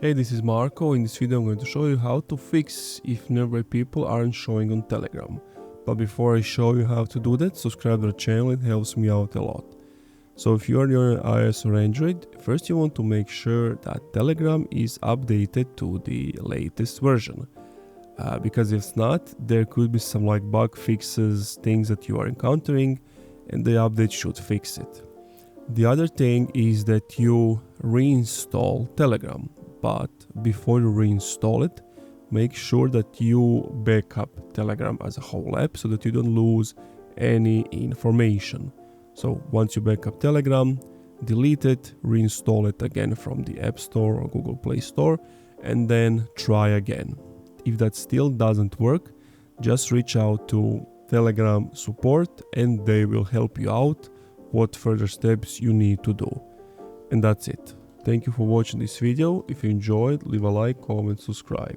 Hey, this is Marco. In this video I'm going to show you how to fix if nearby people aren't showing on Telegram. But before I show you how to do that, subscribe to the channel, it helps me out a lot. So if you are on iOS or Android, first you want to make sure that Telegram is updated to the latest version. Because if it's not, there could be some bug fixes, things that you are encountering, and the update should fix it. The other thing is that you reinstall Telegram. But before you reinstall it, make sure that you back up Telegram as a whole app so that you don't lose any information. So once you back up Telegram, delete it, reinstall it again from the App Store or Google Play Store, and then try again. If that still doesn't work, just reach out to Telegram support and they will help you out what further steps you need to do. And that's it. Thank you for watching this video. If you enjoyed, leave a like, comment, subscribe.